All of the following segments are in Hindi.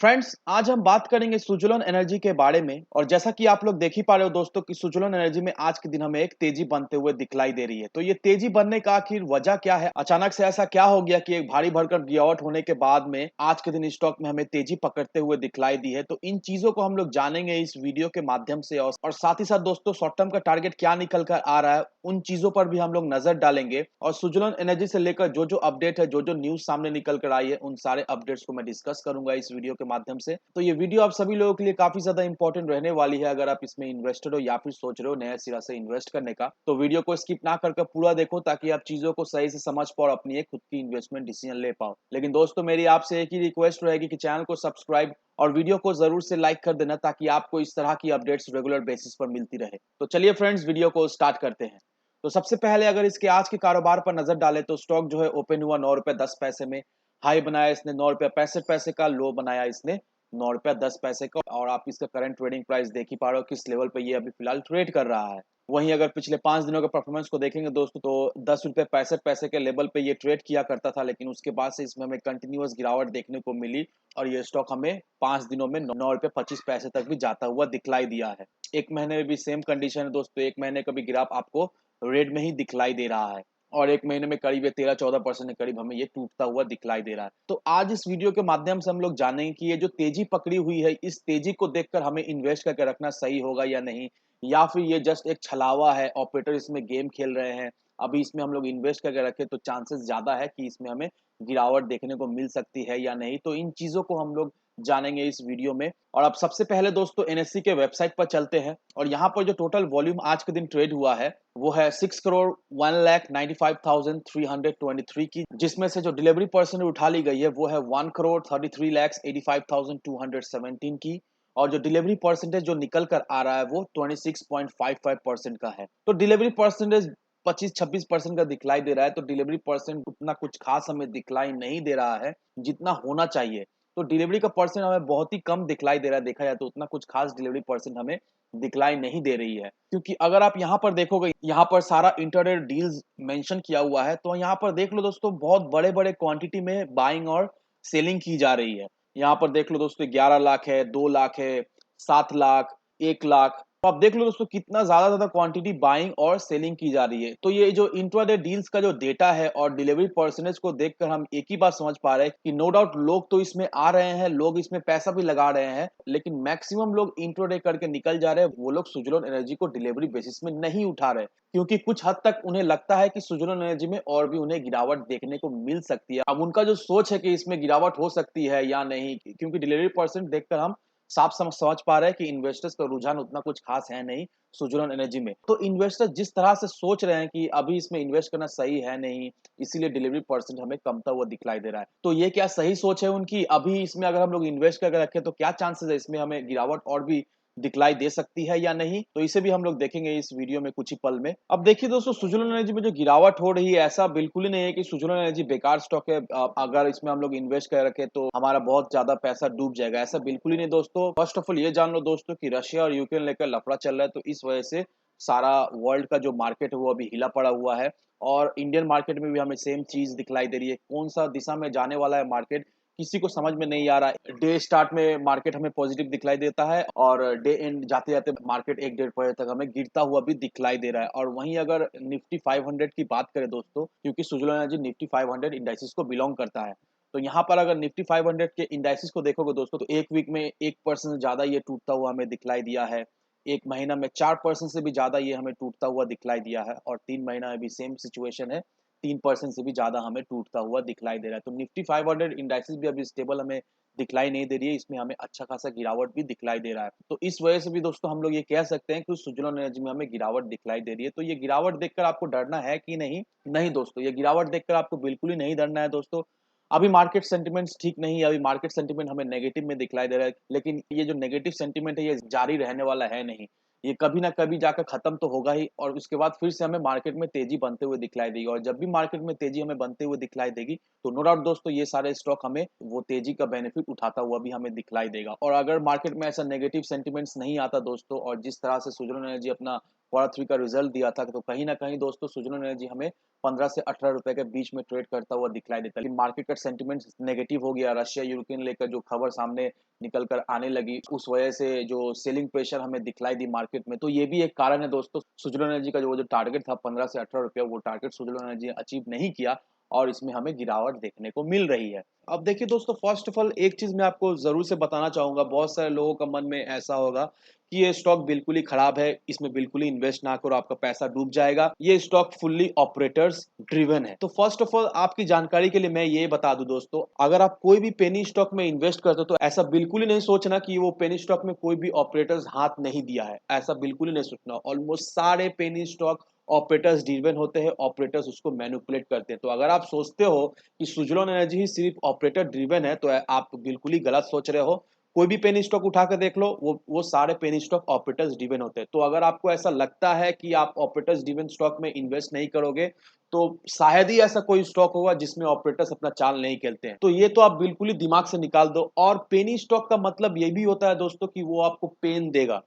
फ्रेंड्स, आज हम बात करेंगे सुजुलोन एनर्जी के बारे में। और जैसा कि आप लोग देख ही पा रहे हो दोस्तों कि सुजुलोन एनर्जी में आज के दिन हमें एक तेजी बनते हुए दिखलाई दे रही है। तो ये तेजी बनने का आखिर वजह क्या है? अचानक से ऐसा क्या हो गया कि एक भारी भरकम गिरावट होने के बाद में आज के दिन स्टॉक में हमें तेजी पकड़ते हुए दिखलाई दी है। तो इन चीजों को हम लोग जानेंगे इस वीडियो के माध्यम से। और साथ ही साथ दोस्तों, शॉर्ट टर्म का टारगेट क्या निकल कर आ रहा है, उन चीजों पर भी हम लोग नजर डालेंगे। और सुजुलोन एनर्जी से लेकर जो जो अपडेट है, जो जो न्यूज सामने निकल कर आई है, उन सारे अपडेट्स को मैं डिस्कस करूंगा इस वीडियो के माध्यम से। तो ये वीडियो आप सभी लोगों के लिए काफी ज्यादा इंपॉर्टेंट रहने वाली है। अगर आप इसमें इन्वेस्टेड हो या फिर सोच रहे हो नया सिरा से इन्वेस्ट करने का, तो वीडियो को स्किप ना करके पूरा देखो, ताकि आप चीजों को सही से समझ पाओ और अपनी एक खुद की इन्वेस्टमेंट डिसीजन ले पाओ। लेकिन दोस्तों, मेरी आपसे एक ही रिक्वेस्ट रहेगी कि चैनल को सब्सक्राइब और वीडियो को जरूर से लाइक कर देना, ताकि आपको इस तरह की अपडेट्स रेगुलर बेसिस पर मिलती रहे। तो चलिए फ्रेंड्स, वीडियो को स्टार्ट करते हैं। तो सबसे पहले अगर इसके आज के कारोबार पर नजर डालें, तो स्टॉक जो है ओपन हुआ 9 रुपए 10 पैसे में। हाई बनाया इसने 9 रुपए 65 पैसे का, लो बनाया इसने 9 रुपया 10 पैसे का। और आप इसका करंट ट्रेडिंग प्राइस देख ही पा रहे हो किस लेवल पे ये अभी फिलहाल ट्रेड कर रहा है। वहीं अगर पिछले 5 दिनों के परफॉर्मेंस को देखेंगे दोस्तों, तो 10 रुपए 65 पैसे के लेवल पे ये ट्रेड किया करता था, लेकिन उसके बाद से इसमें हमें कंटिन्यूअस गिरावट देखने को मिली। और ये स्टॉक हमें 5 दिनों में 9 रुपए 25 पैसे तक भी जाता हुआ दिखलाई दिया है। एक महीने में भी सेम कंडीशन है दोस्तों। एक महीने का भी ग्राफ आपको रेड में ही दिखलाई दे रहा है। और एक महीने में करीब 13-14% के करीब हमें ये टूटता हुआ दिखलाई दे रहा है। तो आज इस वीडियो के माध्यम से हम लोग जानेंगे कि ये जो तेजी पकड़ी हुई है, इस तेजी को देखकर हमें इन्वेस्ट करके रखना सही होगा या नहीं, या फिर ये जस्ट एक छलावा है, ऑपरेटर इसमें गेम खेल रहे हैं। अभी इसमें हम लोग इन्वेस्ट करके रखें तो चांसेस ज्यादा है कि इसमें हमें गिरावट देखने को मिल सकती है या नहीं। तो इन चीजों को हम लोग जानेंगे इस वीडियो में। और अब सबसे पहले दोस्तों, एनएससी के वेबसाइट पर चलते हैं। और यहाँ पर जो टोटल वॉल्यूम आज के दिन ट्रेड हुआ है, वो है 6 करोड़ 1,95,323 की, जिसमें से जो डिलीवरी परसेंट उठा ली गई है वो है 1,33,85,217 की। और जो डिलीवरी परसेंटेज जो निकल कर आ रहा है वो 26.55% का है। तो डिलीवरी परसेंटेज 25-26% का दिखलाई दे रहा है। तो डिलीवरी परसेंट उतना कुछ खास हमें दिखलाई नहीं दे रहा है जितना होना चाहिए। तो डिलीवरी का परसेंट हमें बहुत ही कम दिखलाई दे रहा है। देखा जाए तो उतना कुछ खास डिलीवरी परसेंट हमें दिखलाई नहीं दे रही है। क्योंकि अगर आप यहाँ पर देखोगे, यहाँ पर सारा इंटरडे डील्स मेंशन किया हुआ है। तो यहाँ पर देख लो दोस्तों, बहुत बड़े बड़े क्वांटिटी में बाइंग और सेलिंग की जा रही है। यहाँ पर देख लो दोस्तों, 11 लाख है, 2 लाख है, 7 लाख, 1 लाख। तो आप देख लो दोस्तों, कितना ज्यादा क्वांटिटी बाइंग और सेलिंग की जा रही है। तो ये जो इंट्राडे डील्स का जो डेटा है और डिलीवरी परसेंटेज को देखकर हम एक ही बात समझ पा रहे हैं कि नो डाउट लोग तो इसमें आ रहे हैं, लोग इसमें पैसा भी लगा रहे हैं, लेकिन मैक्सिमम लोग इंट्राडे करके निकल जा रहे हैं। वो लोग सुजुलोन एनर्जी को डिलीवरी बेसिस में नहीं उठा रहे, क्योंकि कुछ हद तक उन्हें लगता है कि सुजुलोन एनर्जी में और भी उन्हें गिरावट देखने को मिल सकती है। अब उनका जो सोच है कि इसमें गिरावट हो सकती है या नहीं, क्योंकि डिलीवरी परसेंट देखकर हम साफ समझ पा रहे हैं कि इन्वेस्टर्स का रुझान उतना कुछ खास है नहीं सुजुलोन एनर्जी में। तो इन्वेस्टर जिस तरह से सोच रहे हैं कि अभी इसमें इन्वेस्ट करना सही है नहीं, इसीलिए डिलीवरी परसेंट हमें कमता हुआ दिखलाई दे रहा है। तो ये क्या सही सोच है उनकी? अभी इसमें अगर हम लोग इन्वेस्ट करके रखें तो क्या चांसेस है इसमें हमें गिरावट और भी दिखलाई दे सकती है या नहीं? तो इसे भी हम लोग देखेंगे इस वीडियो में कुछ ही पल में। अब देखिए दोस्तों, सुजुलोन एनर्जी में जो गिरावट हो रही है, ऐसा बिल्कुल ही नहीं है कि सुजुलोन एनर्जी बेकार स्टॉक है। अगर इसमें हम लोग इन्वेस्ट कर रखे तो हमारा बहुत ज्यादा पैसा डूब जाएगा, ऐसा बिल्कुल ही नहीं दोस्तों। फर्स्ट ऑफ ऑल ये जान लो दोस्तों कि रशिया और यूक्रेन लेकर लफड़ा चल रहा है, तो इस वजह से सारा वर्ल्ड का जो मार्केट है वो अभी हिला पड़ा हुआ है। और इंडियन मार्केट में भी हमें सेम चीज दिखलाई दे रही है। कौन सा दिशा में जाने वाला है मार्केट, किसी को समझ में नहीं आ रहा है। डे स्टार्ट में मार्केट हमें पॉजिटिव दिखलाई देता है, और डे एंड जाते जाते मार्केट 1-1.5 बजे तक हमें गिरता हुआ भी दिखलाई दे रहा है। और वहीं अगर निफ्टी 500 की बात करें दोस्तों, क्योंकि सुजुलोन एनर्जी निफ्टी 500 इंडाइसिस को बिलोंग करता है, तो यहाँ पर अगर निफ्टी 500 के इंडाइसिस को देखोगे दोस्तों, तो एक वीक में 1% से ज्यादा ये टूटता हुआ हमें दिखलाई दिया है। एक महीना में 4% से भी ज्यादा ये हमें टूटता हुआ दिखलाई दिया है। और 3 महीना में भी सेम सिचुएशन है, 3% से भी ज्यादा हमें टूटता हुआ दिखलाई दे रहा है। तो निफ्टी 500 इंडाइसिस भी अभी स्टेबल हमें दिखलाई नहीं दे रही है, इसमें हमें अच्छा खासा गिरावट भी दिखलाई दे रहा है। तो इस वजह से भी दोस्तों हम लोग ये कह सकते हैं कि सुजुलोन एनर्जी में हमें गिरावट दिखलाई दे रही है। तो ये गिरावट देखकर आपको डरना है कि नहीं? नहीं दोस्तों, ये गिरावट देखकर आपको बिल्कुल ही नहीं डरना है दोस्तों। अभी मार्केट सेंटिमेंट्स ठीक नहीं है, अभी मार्केट सेंटिमेंट हमें नेगेटिव में दिखलाई दे रहा है, लेकिन ये जो नेगेटिव सेंटिमेंट है ये जारी रहने वाला है नहीं। ये कभी ना कभी जाकर खत्म तो होगा ही, और उसके बाद फिर से हमें मार्केट में तेजी बनते हुए दिखलाई देगी। और जब भी मार्केट में तेजी हमें बनते हुए दिखलाई देगी, तो नो डाउट दोस्तों ये सारे स्टॉक हमें वो तेजी का बेनिफिट उठाता हुआ भी हमें दिखलाई देगा। और अगर मार्केट में ऐसा नेगेटिव सेंटिमेंट्स नहीं आता दोस्तों, और जिस तरह से सुजुलोन एनर्जी अपना Q3 का रिजल्ट दिया था, तो कहीं न कहीं दोस्तों सुज़लोन एनर्जी हमें 15 से 18 रुपए के बीच में ट्रेड करता हुआ दिखलाई देता है। लेकिन मार्केट का सेंटीमेंट नेगेटिव हो गया, रशिया यूक्रेन लेकर जो खबर सामने निकल कर आने लगी, उस वजह से जो सेलिंग प्रेशर हमें दिखलाई दी मार्केट में। तो ये भी एक कारण है दोस्तों, सुज़लोन एनर्जी का जो टारगेट था 15 से 18 रुपए, वो टारगेट सुज़लोन एनर्जी अचीव नहीं किया और इसमें हमें गिरावट देखने को मिल रही है। अब देखिए दोस्तों, फर्स्ट ऑफ ऑल एक चीज़ मैं आपको ज़रूर से बताना चाहूँगा, बहुत सारे लोगों का मन में ऐसा होगा कि ये स्टॉक बिल्कुल ही खराब है, इसमें बिल्कुल ही इन्वेस्ट ना करो, आपका पैसा डूब जाएगा। ये स्टॉक फुल्ली ऑपरेटर्स ड्रिवन है। तो फर्स्ट ऑफ ऑल आपकी जानकारी के लिए मैं ये बता दूं दोस्तों, अगर आप कोई भी पेनी स्टॉक में इन्वेस्ट करते हो तो ऐसा बिल्कुल ही नहीं सोचना कि वो पेनी स्टॉक में कोई भी ऑपरेटर्स हाथ नहीं दिया है। ऐसा बिल्कुल ही नहीं सोचना। ऑलमोस्ट सारे पेनी स्टॉक ऑपरेटर्स ड्रिवन होते हैं, ऑपरेटर्स उसको मैनिपुलेट करते हैं। तो अगर आप सोचते हो कि सुज़लोन एनर्जी ही सिर्फ ऑपरेटर ड्रिवन है, तो आप बिल्कुल ही गलत सोच रहे हो। कोई भी पेनी स्टॉक उठा कर देख लो, वो सारे पेनी स्टॉक ऑपरेटर्स ड्रिवन होते हैं। तो अगर आपको ऐसा लगता है कि आप ऑपरेटर्स ड्रिवन स्टॉक में इन्वेस्ट नहीं करोगे, तो शायद ही ऐसा कोई स्टॉक होगा जिसमें ऑपरेटर्स अपना चाल नहीं खेलते हैं। तो ये तो आप बिल्कुल ही दिमाग से निकाल दो। और पेनी स्टॉक का मतलब ये भी होता है दोस्तों कि वो आपको पेन देगा।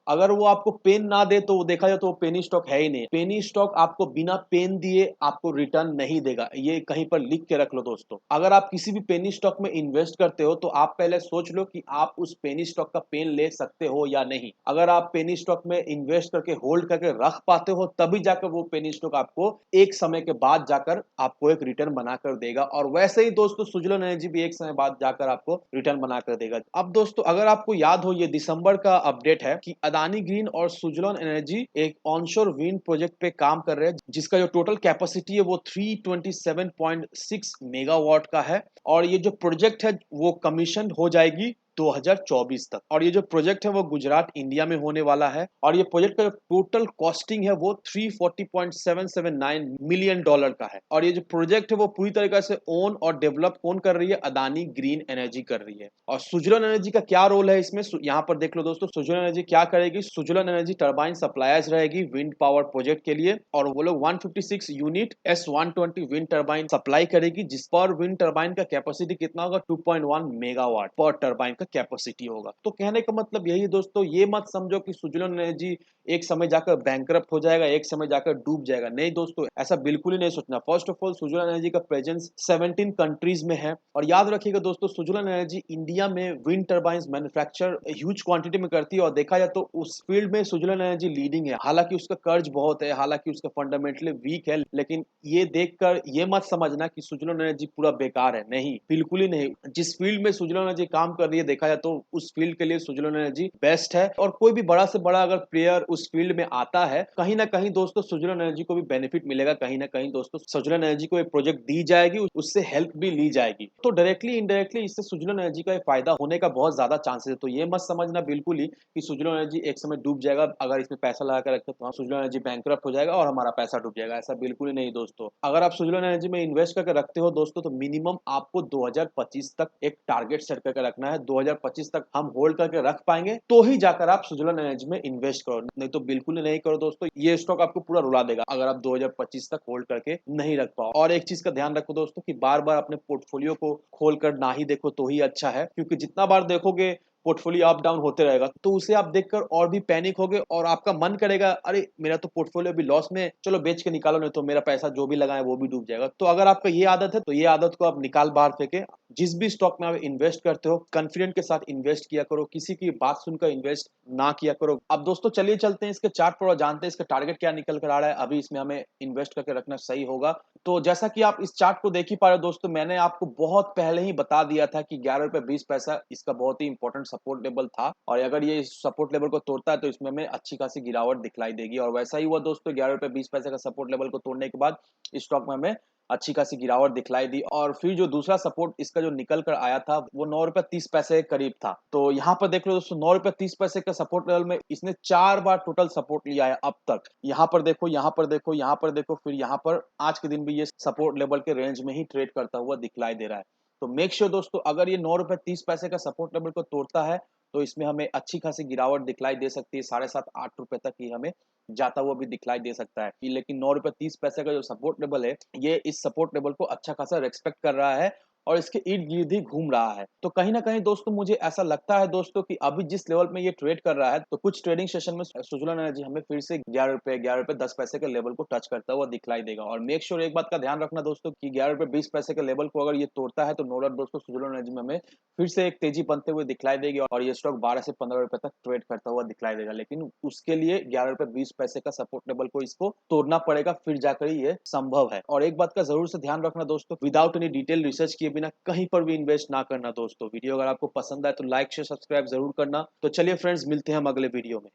अगर वो आपको पेन ना दे तो वो देखा जाए तो वो पेनी स्टॉक है ही नहीं। पेनी स्टॉक आपको बिना पेन दिए आपको रिटर्न नहीं देगा। ये कहीं पर लिख के रख लो दोस्तों। अगर आप किसी भी पेनी स्टॉक में इन्वेस्ट करते हो तो आप पहले सोच लो कि आप उस पेनी स्टॉक का पेन ले सकते हो या नहीं। अगर आप पेनी स्टॉक में इन्वेस्ट करके होल्ड करके रख पाते हो, तभी जाकर वो पेनी स्टॉक आपको एक समय के बाद जाकर आपको एक रिटर्न बनाकर देगा। और वैसे ही दोस्तों सुजलोन एनर्जी भी एक समय बाद जाकर आपको रिटर्न बनाकर देगा। अब दोस्तों अगर आपको याद हो, ये दिसंबर का अपडेट है कि अदानी ग्रीन और सुजलोन एनर्जी एक ऑनशोर विंड प्रोजेक्ट पे काम कर रहे हैं, जिसका जो टोटल कैपेसिटी है वो 327.6 मेगावाट का है। और ये जो प्रोजेक्ट है वो कमीशन हो जाएगी 2024 तक। और ये जो प्रोजेक्ट है वो गुजरात इंडिया में होने वाला है। और ये प्रोजेक्ट का टोटल कॉस्टिंग है वो 340.779 मिलियन डॉलर का है। और ये जो प्रोजेक्ट है वो पूरी तरीके से ओन और डेवलप कौन कर रही है? अदानी ग्रीन एनर्जी कर रही है। और सुजलोन एनर्जी का क्या रोल है इसमें? यहाँ पर देख लो दोस्तों, सुजलोन एनर्जी क्या करेगी। सुजलोन एनर्जी टरबाइन सप्लायर्स रहेगी विंड पावर प्रोजेक्ट के लिए। और वो लोग 156 unit S120 wind turbine supply करेगी, जिस पर विंड टरबाइन का कैपेसिटी कितना होगा? 2.1 मेगावाट पर टरबाइन का कैपेसिटी होगा। तो कहने का मतलब यही है दोस्तों, ये मत समझो कि सुजलोन एनर्जी एक समय जाकर बैंकरप्ट हो जाएगा, एक समय जाकर डूब जाएगा। नहीं दोस्तों, ऐसा बिल्कुल ही नहीं सोचना। First of all Suzlon energy का प्रेजेंस 17 कंट्रीज में है। और याद रखिएगा दोस्तों, सुजलोन एनर्जी इंडिया में wind turbines manufacture huge quantity में करती है। और देखा जाए तो उस फील्ड में सुजलोन एनर्जी लीडिंग है। हालांकि उसका कर्ज बहुत है, हालांकि उसका फंडामेंटली वीक है, लेकिन ये देखकर ये मत समझना कि सुजलोन एनर्जी पूरा बेकार है। नहीं, बिल्कुल ही नहीं। जिस फील्ड में सुजलोन एनर्जी काम कर रही है, देखा जाए तो उस फील्ड के लिए सुजलोन एनर्जी बेस्ट है। और कोई भी बड़ा से बड़ा अगर प्लेयर उस फील्ड में आता है, कहीं ना कहीं दोस्तों सुजलोन एनर्जी को भी बेनिफिट मिलेगा। कहीं ना कहीं दोस्तों सुजलोन एनर्जी को एक प्रोजेक्ट दी जाएगी, उससे हेल्प भी ली जाएगी। तो डायरेक्टली इनडायरेक्टली इससे सुजलोन एनर्जी का एक फायदा होने का बहुत ज्यादा चांसेस है। तो ये मत समझना बिल्कुल ही कि सुजलोन एनर्जी एक समय डूब जाएगा। अगर इसमें पैसा लगा कर रखते तो सुजलोन एनर्जी बैंकरप्ट हो जाएगा और हमारा पैसा डूब जाएगा। ऐसा बिल्कुल ही नहीं दोस्तों। अगर आप सुजलोन एनर्जी में इन्वेस्ट करके रखते हो दोस्तों, तो मिनिमम आपको 2025 तक एक टारगेट सेट करके रखना है। 2025 तक हम होल्ड करके रख पाएंगे तो ही जाकर आप सुजलोन एनर्जी में इन्वेस्ट करो, नहीं तो बिल्कुल नहीं करो दोस्तों। ये स्टॉक आपको पूरा रुला देगा अगर आप 2025 तक होल्ड करके नहीं रख पाओ। और एक चीज का ध्यान रखो दोस्तों कि बार बार अपने पोर्टफोलियो को खोल कर ना ही देखो तो ही अच्छा है, क्योंकि जितना बार देखोगे पोर्टफोलियो अप डाउन होते रहेगा, तो उसे आप देखकर और भी पैनिक होगे और आपका मन करेगा अरे मेरा तो पोर्टफोलियो भी लॉस में, चलो बेच के निकालो, नहीं तो मेरा पैसा जो भी लगा है वो भी डूब जाएगा। तो अगर आपका ये आदत है तो ये आदत को आप निकाल बाहर फेंके। जिस भी स्टॉक में आप इन्वेस्ट करते हो कॉन्फिडेंट के साथ इन्वेस्ट किया करो, किसी की बात सुनकर इन्वेस्ट ना किया करो। अब दोस्तों चलिए चलते हैं इसके चार्ट पर और जानते हैं इसका टारगेट क्या निकल कर आ रहा है। अभी इसमें हमें इन्वेस्ट करके रखना सही होगा। तो जैसा कि आप इस चार्ट को देख ही पा रहे हो दोस्तों, मैंने आपको बहुत पहले ही बता दिया था कि 11 रुपए 20 पैसा इसका बहुत ही इंपॉर्टेंट सपोर्ट लेवल था। और अगर ये सपोर्ट लेवल को तोड़ता है तो इसमें हमें अच्छी खासी गिरावट दिखलाई देगी। और वैसा ही हुआ दोस्तों, 11 रुपए 20 पैसे का सपोर्ट लेवल को तोड़ने के बाद इस स्टॉक में हमें अच्छी खासी गिरावट दिखलाई दी। और फिर जो दूसरा सपोर्ट इसका जो निकल कर आया था वो 9 रुपए 30 पैसे के करीब था। तो यहाँ पर देख लो दोस्तों, 9 रुपए 30 पैसे का सपोर्ट लेवल में इसने 4 बार टोटल सपोर्ट लिया है अब तक। यहाँ पर देखो, यहाँ पर देखो, यहाँ पर देखो, फिर यहाँ पर आज के दिन भी ये सपोर्ट लेवल के रेंज में ही ट्रेड करता हुआ दिखलाई दे रहा है। तो मेक श्योर दोस्तों, अगर ये 9 रुपए 30 पैसे का सपोर्ट लेवल को तोड़ता है तो इसमें हमें अच्छी खासी गिरावट दिखलाई दे सकती है। 7.5 8 रुपए तक ही हमें जाता हुआ भी दिखलाई दे सकता है। लेकिन 9 रुपए 30 पैसे का जो सपोर्ट लेवल है, ये इस सपोर्ट लेवल को अच्छा खासा रेस्पेक्ट कर रहा है और इसके इर्द गिर्द ही घूम रहा है। तो कहीं ना कहीं दोस्तों मुझे ऐसा लगता है दोस्तों कि अभी जिस लेवल में ये ट्रेड कर रहा है, तो कुछ ट्रेडिंग सेशन में सुजुलन एनर्जी हमें फिर से 11 रुपए 10 पैसे के लेवल को टच करता हुआ दिखलाई देगा। और मेक श्योर एक बात का ध्यान रखना दोस्तों कि 11 रुपए 20 पैसे के लेवल को अगर ये तोड़ता है तो नो डाउट दोस्तों सुजुलन एनर्जी में हमें फिर से एक तेजी बनते हुए दिखलाई देगी और ये स्टॉक 12 से 15 रुपए तक ट्रेड करता हुआ दिखलाई देगा। लेकिन उसके लिए 11 रुपए 20 पैसे का सपोर्ट लेवल को इसको तोड़ना पड़ेगा, फिर जाकर ये संभव है। और एक बात का जरूर से ध्यान रखना दोस्तों, विदाउट एनी डिटेल रिसर्च किए बिना कहीं पर भी इन्वेस्ट ना करना दोस्तों। वीडियो अगर आपको पसंद आए तो लाइक शेयर सब्सक्राइब जरूर करना। तो चलिए फ्रेंड्स, मिलते हैं हम अगले वीडियो में।